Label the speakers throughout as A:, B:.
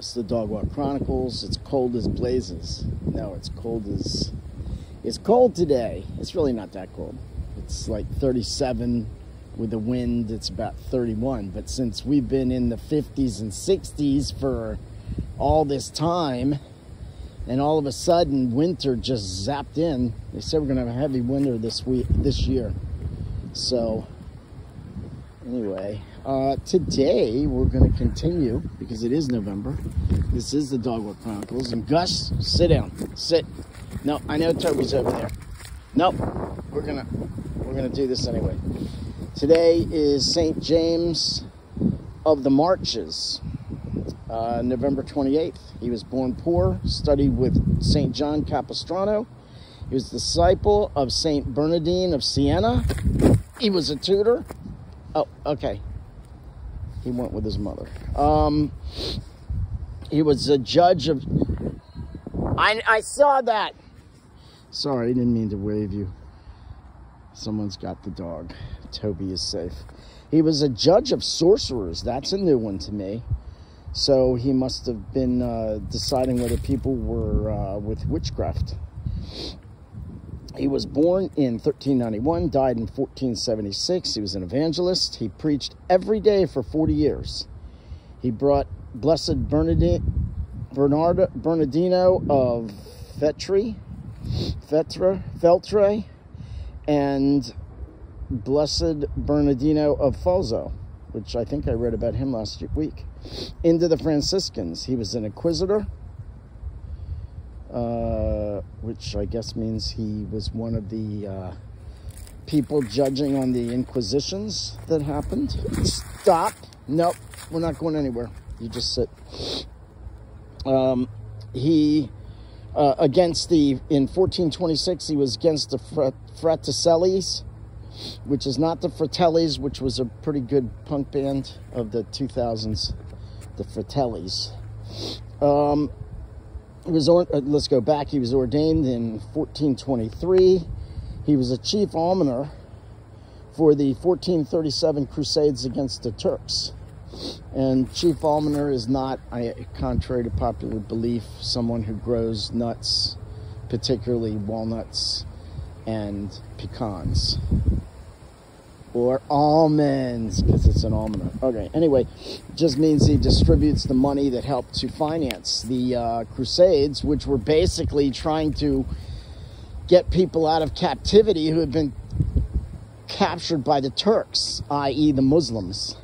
A: It's the Dog Walk Chronicles. It's cold as blazes. No, it's cold today. It's really not that cold. It's like 37 with the wind. It's about 31. But since we've been in the 50s and 60s for all this time, and all of a sudden winter just zapped in, they said we're gonna have a heavy winter this year. So anyway, today we're going to continue, because it is November. This is the Dog Walk Chronicles. And Gus, sit down. Sit. No, I know Toby's over there. Nope. We're gonna do this anyway. Today is St. James of the Marches, November 28th. He was born poor, studied with St. John Capistrano. He was the disciple of St. Bernardine of Siena. He was a tutor. Oh, okay. He went with his mother. He was a judge of... I saw that. Sorry, I didn't mean to wave you. Someone's got the dog. Toby is safe. He was a judge of sorcerers. That's a new one to me. So he must have been deciding whether people were with witchcraft. He was born in 1391, died in 1476. He was an evangelist. He preached every day for 40 years. He brought Blessed Bernardino of Feltre, and Blessed Bernardino of Falzo, which I think I read about him last week, into the Franciscans. He was an inquisitor, which I guess means he was one of the people judging on the inquisitions that happened. Stop. Nope, we're not going anywhere. You just sit. In 1426, he was against the Fratellis, which is not the Fratellis, which was a pretty good punk band of the 2000s, the Fratellis. Let's go back. He was ordained in 1423. He was a chief almoner for the 1437 Crusades against the Turks. And chief almoner is not, contrary to popular belief, someone who grows nuts, particularly walnuts and pecans. Or almonds, because it's an almoner. Okay, anyway, just means he distributes the money that helped to finance the Crusades, which were basically trying to get people out of captivity who had been captured by the Turks, i.e. the Muslims.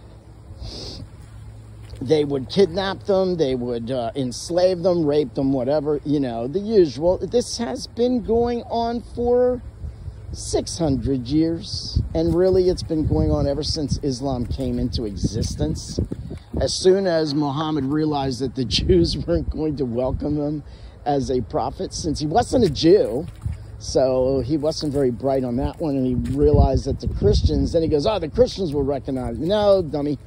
A: They would kidnap them, they would enslave them, rape them, whatever, you know, the usual. This has been going on for 600 years, and really it's been going on ever since Islam came into existence. As soon as Muhammad realized that the Jews weren't going to welcome him as a prophet, since he wasn't a Jew, so he wasn't very bright on that one, and he realized that the Christians, then he goes, oh, the Christians will recognize me. No, dummy.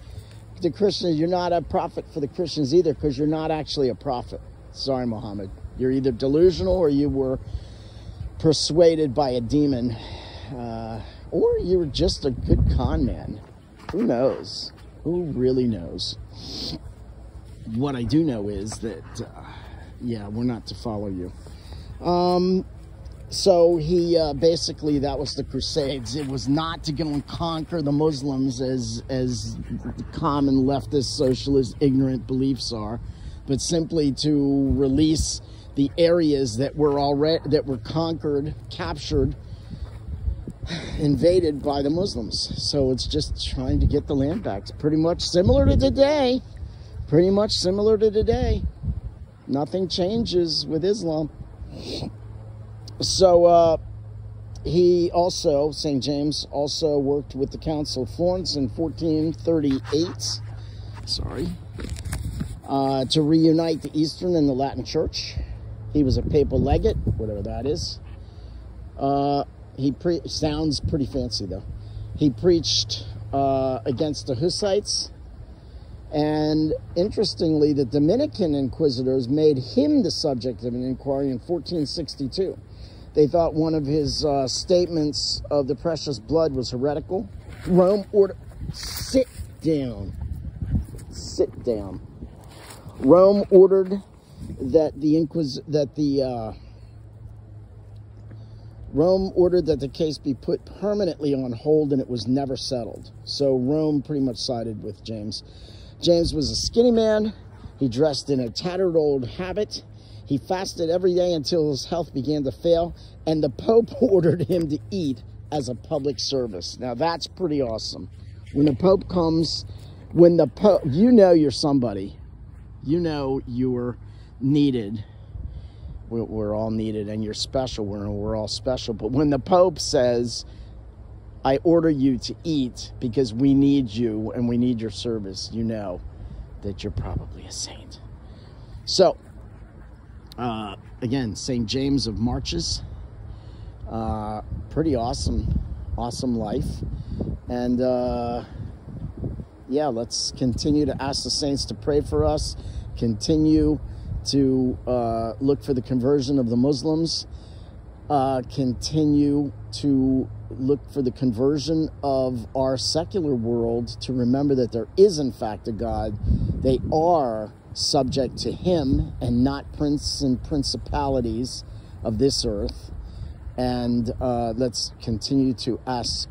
A: The Christians, you're not a prophet for the Christians either, because you're not actually a prophet. Sorry, Muhammad. You're either delusional or you were persuaded by a demon, or you were just a good con man. Who knows? Who really knows? What I do know is that, yeah, we're not to follow you. So he basically, that was the Crusades. It was not to go and conquer the Muslims as the common leftist, socialist, ignorant beliefs are, but simply to release the areas that were conquered, captured, invaded by the Muslims. So it's just trying to get the land back. It's pretty much similar to today. Pretty much similar to today. Nothing changes with Islam. So he also, St. James, also worked with the Council of Florence in 1438. Sorry. To reunite the Eastern and the Latin Church. He was a papal legate, whatever that is. Sounds pretty fancy, though. He preached against the Hussites. And interestingly, the Dominican inquisitors made him the subject of an inquiry in 1462. They thought one of his statements of the precious blood was heretical. Rome ordered... Sit down. Sit down. Rome ordered that Rome ordered that the case be put permanently on hold, and it was never settled. So Rome pretty much sided with James. James was a skinny man. He dressed in a tattered old habit. He fasted every day until his health began to fail, and the Pope ordered him to eat as a public service. Now that's pretty awesome. When the Pope comes, you know you're somebody. You know you're needed. We're all needed, and you're special. We're all special. But when the Pope says, I order you to eat because we need you and we need your service, you know that you're probably a saint. So, again, St. James of Marches. Pretty awesome life. And, yeah, let's continue to ask the saints to pray for us. Continue to look for the conversion of the Muslims. Continue to look for the conversion of our secular world, to remember that there is in fact a God. They are subject to him and not princes and principalities of this earth. And let's continue to ask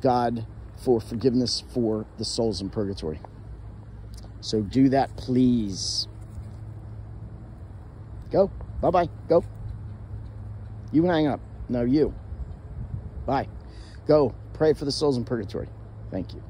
A: God for forgiveness for the souls in purgatory. So do that, please. Go. Bye-bye. Go. You hang up. No, you. Bye. Go. Pray for the souls in purgatory. Thank you.